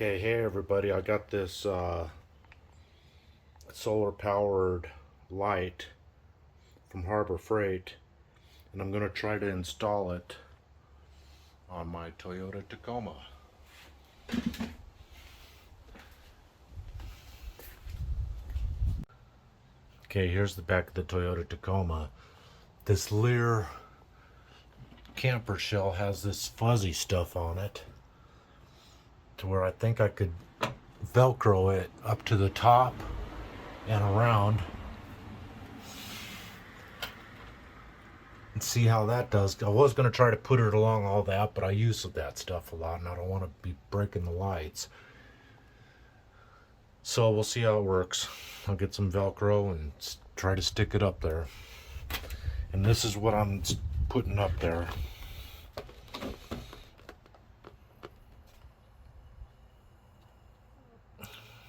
Okay, hey everybody, I got this solar powered light from Harbor Freight, and I'm going to try to install it on my Toyota Tacoma. Okay, here's the back of the Toyota Tacoma. This Lear camper shell has this fuzzy stuff on it to where I think I could Velcro it up to the top and around and see how that does. I was going to try to put it along all that, but I use that stuff a lot and I don't want to be breaking the lights. So we'll see how it works. I'll get some Velcro and try to stick it up there. And this is what I'm putting up there.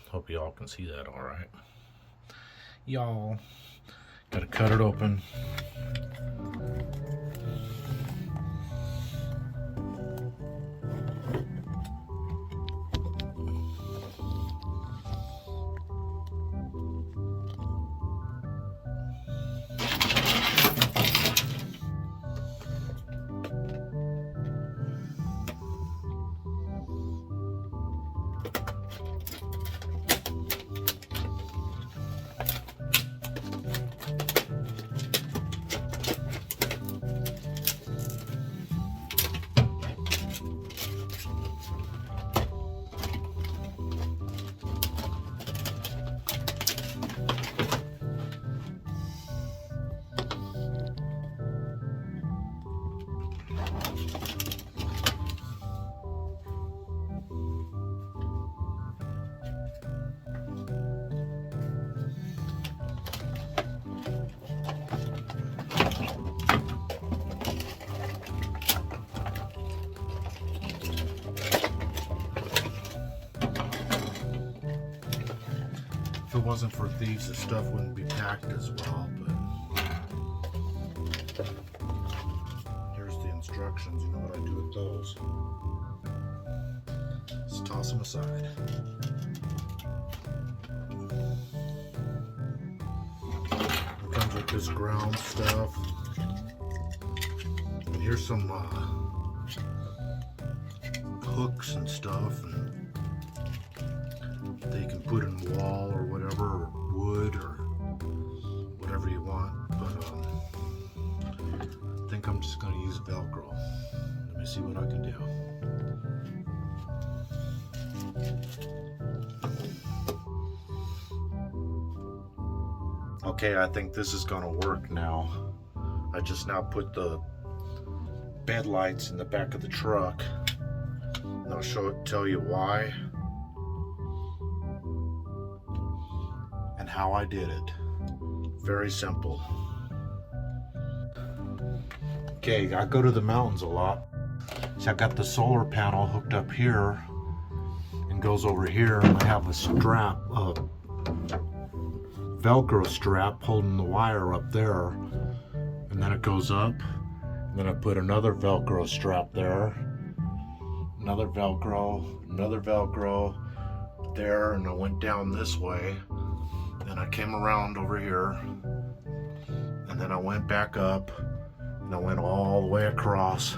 Hope y'all can see that all right. Y'all gotta cut it open. If it wasn't for thieves, the stuff wouldn't be packed as well, but here's the instructions. You know what I do with those. Just toss them aside. It comes with this ground stuff. And here's some hooks and stuff. And they can put in wall or whatever, or wood or whatever you want, but I think I'm just going to use Velcro. Let me see what I can do. Okay, I think this is going to work now. I just now put the bed lights in the back of the truck, and I'll tell you why and how I did it. Very simple. Okay, I go to the mountains a lot. So I got the solar panel hooked up here and goes over here, and I have a strap, a Velcro strap holding the wire up there, and then it goes up, and then I put another Velcro strap there, another Velcro there, and I went down this way. And I came around over here, and then I went back up, and I went all the way across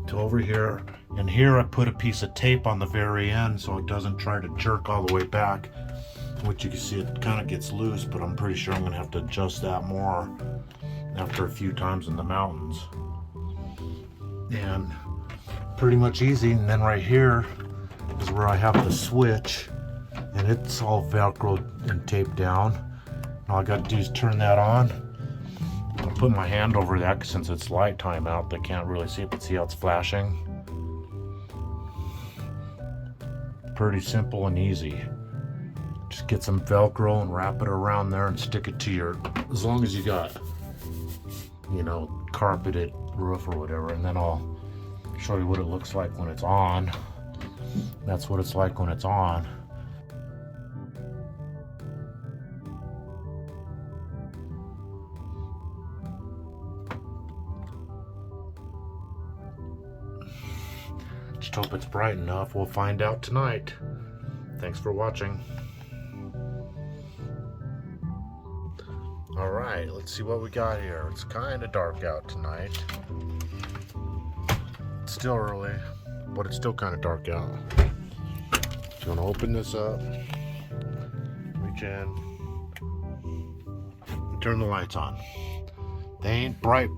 to over here. And here I put a piece of tape on the very end so it doesn't try to jerk all the way back, which you can see it kind of gets loose, but I'm pretty sure I'm gonna have to adjust that more after a few times in the mountains. And pretty much easy. And then right here is where I have the switch, and it's all Velcroed and taped down. All I got to do is turn that on. I'll put my hand over that since it's light time out. They can't really see it, but see how it's flashing? Pretty simple and easy. Just get some Velcro and wrap it around there and stick it to your, as long as you got, you know, carpeted roof or whatever, and then I'll show you what it looks like when it's on. That's what it's like when it's on. Just hope it's bright enough. We'll find out tonight. Thanks for watching. All right, let's see what we got here. It's kind of dark out tonight. It's still early, but it's still kind of dark out. So I'm gonna open this up, reach in, and turn the lights on. They ain't bright,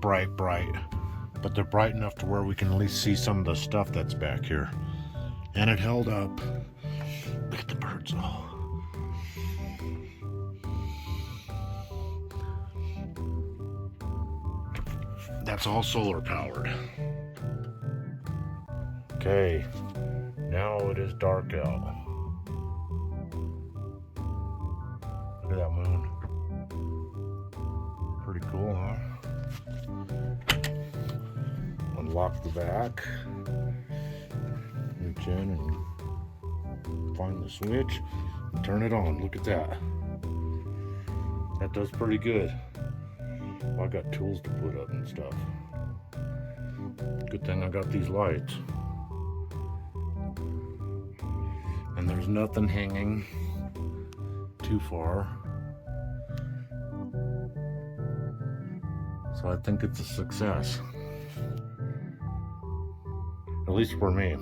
but they're bright enough to where we can at least see some of the stuff that's back here. And it held up. Look at the birds. Oh. That's all solar powered. Okay, now it is dark out. Look at that moon. Pretty cool, huh? Unlock the back. Reach in and find the switch and turn it on. Look at that. That does pretty good. Well, I got tools to put up and stuff. Good thing I got these lights. And there's nothing hanging too far. So I think it's a success. At least for me.